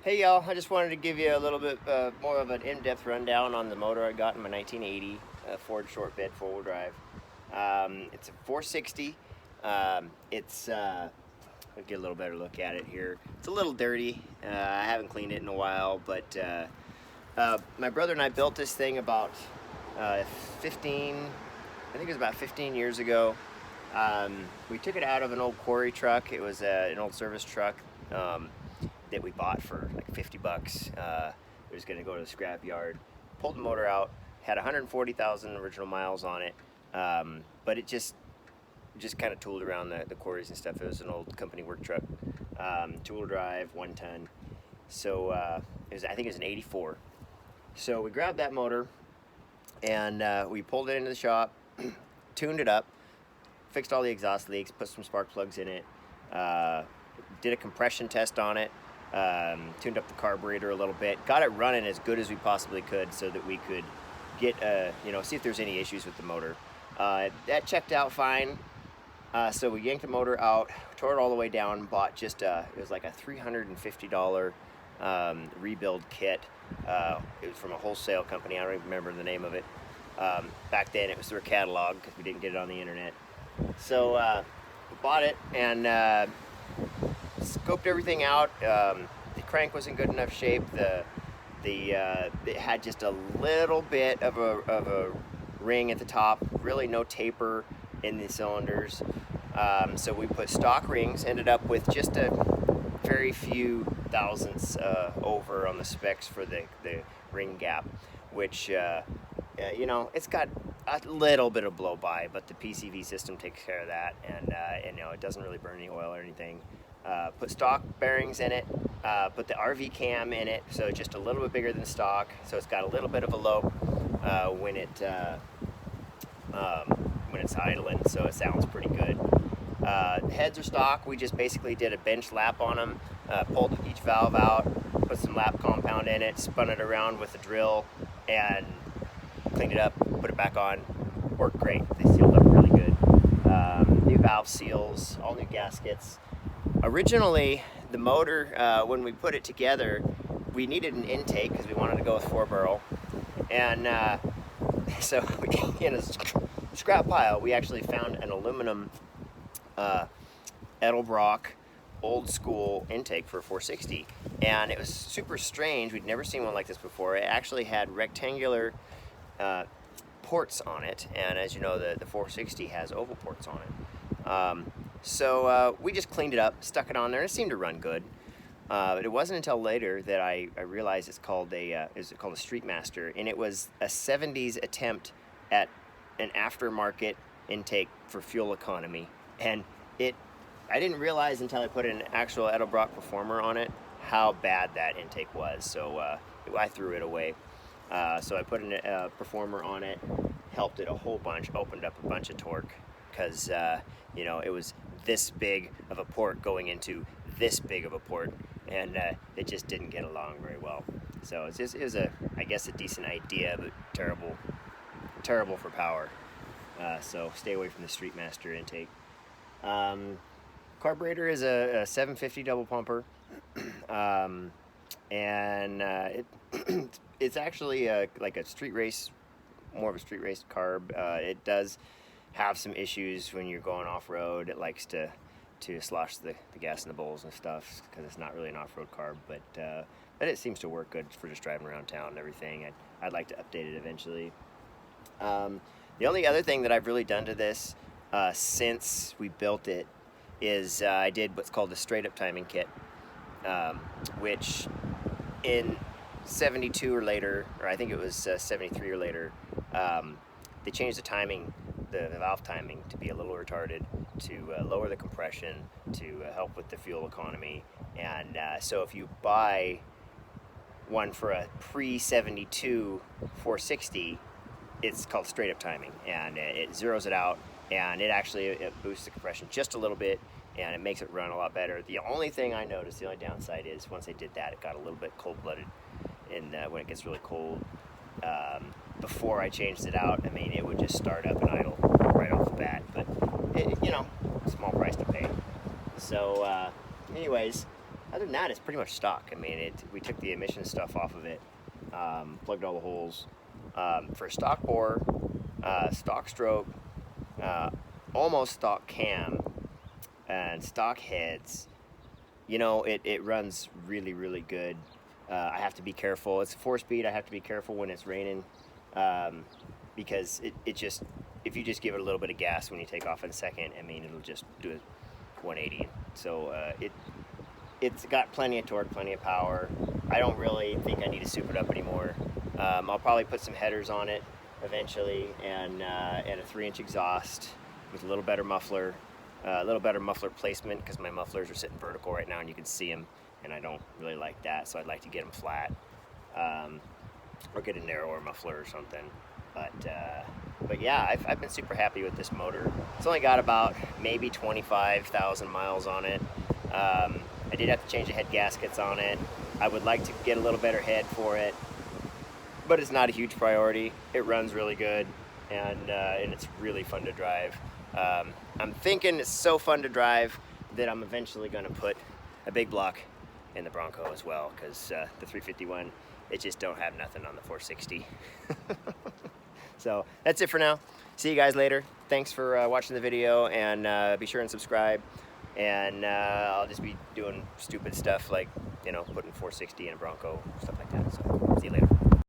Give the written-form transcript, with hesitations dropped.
Hey y'all, I just wanted to give you a little bit more of an in-depth rundown on the motor I got in my 1980 Ford short bed four-wheel drive. It's a 460. I'll get a little better look at it here. It's a little dirty. I haven't cleaned it in a while, but my brother and I built this thing about 15, I think it was about 15 years ago. We took it out of an old quarry truck. It was an old service truck that we bought for like 50 bucks. It was going to go to the scrap yard. Pulled the motor out, had 140,000 original miles on it, but it just kind of tooled around the quarries and stuff. It was an old company work truck, two-wheel drive, 1 ton. So I think it was an 84. So we grabbed that motor and we pulled it into the shop, tuned it up, fixed all the exhaust leaks, put some spark plugs in it, did a compression test on it, tuned up the carburetor a little bit, got it running as good as we possibly could so that we could get, see if there's any issues with the motor. That checked out fine. So we yanked the motor out, tore it all the way down, bought it was like a $350 rebuild kit. It was from a wholesale company. I don't even remember the name of it. Back then it was through a catalog because we didn't get it on the internet. So we bought it and scoped everything out. The crank was in good enough shape. It had just a little bit of a ring at the top, really no taper in the cylinders. So we put stock rings, ended up with just a very few thousandths over on the specs for the ring gap, which it's got a little bit of blow by, but the PCV system takes care of that, and it doesn't really burn any oil or anything. Put stock bearings in it, put the RV cam in it, so just a little bit bigger than stock, so it's got a little bit of a lope when it's idling, so it sounds pretty good. Heads are stock. We just basically did a bench lap on them, pulled each valve out, put some lap compound in it, spun it around with a drill, and cleaned it up, put it back on. Worked great. They sealed up really good. New valve seals, all new gaskets. Originally, the motor, when we put it together, we needed an intake because we wanted to go with 4-barrel. And so in a scrap pile, we actually found an aluminum Edelbrock old school intake for a 460. And it was super strange. We'd never seen one like this before. It actually had rectangular ports on it. And as you know, the 460 has oval ports on it. So we just cleaned it up, stuck it on there, and it seemed to run good. But it wasn't until later that I realized it's called a Streetmaster, and it was a 70s attempt at an aftermarket intake for fuel economy. And I didn't realize until I put an actual Edelbrock Performer on it how bad that intake was. So I threw it away. So I put a Performer on it, helped it a whole bunch, opened up a bunch of torque, because it was this big of a port going into this big of a port, and it just didn't get along very well. So it was a decent idea, but terrible for power. So stay away from the Streetmaster intake. Carburetor is a 750 double pumper, and it's actually like a street race, more of a street race carb. It does have some issues when you're going off-road. It likes to slosh the gas in the bowls and stuff because it's not really an off-road carb, but it seems to work good for just driving around town and everything. I'd like to update it eventually. The only other thing that I've really done to this since we built it is I did what's called a straight-up timing kit, which in 72 or later, or I think it was 73 or later, they changed the timing, the valve timing, to be a little retarded, to lower the compression, to help with the fuel economy. And so if you buy one for a pre-72 460, it's called straight up timing, and it zeroes it out, and it boosts the compression just a little bit, and it makes it run a lot better. The only thing I noticed, the only downside is once I did that, it got a little bit cold-blooded, and when it gets really cold. Before I changed it out, it would just start up and idle right off the bat, but small price to pay. So anyways, other than that, it's pretty much stock. I mean, we took the emission stuff off of it, plugged all the holes. For stock bore, stock stroke, almost stock cam, and stock heads, you know, it runs really, really good. I have to be careful. It's 4-speed. I have to be careful when it's raining, because it just, if you just give it a little bit of gas when you take off in second, I mean, it'll just do a 180. So it's got plenty of torque, plenty of power. I don't really think I need to soup it up anymore. I'll probably put some headers on it eventually, and a 3-inch exhaust with a little better muffler placement, because my mufflers are sitting vertical right now and you can see them, and I don't really like that, so I'd like to get them flat, or get a narrower muffler or something. But yeah, I've been super happy with this motor. It's only got about maybe 25,000 miles on it. I did have to change the head gaskets on it. I would like to get a little better head for it, but it's not a huge priority. It runs really good, and it's really fun to drive. I'm thinking it's so fun to drive that I'm eventually going to put a big block in the Bronco as well, because the 351, it just don't have nothing on the 460. So that's it for now. See you guys later. Thanks for watching the video, and be sure and subscribe. And I'll just be doing stupid stuff like, you know, putting 460 in a Bronco, stuff like that. So see you later.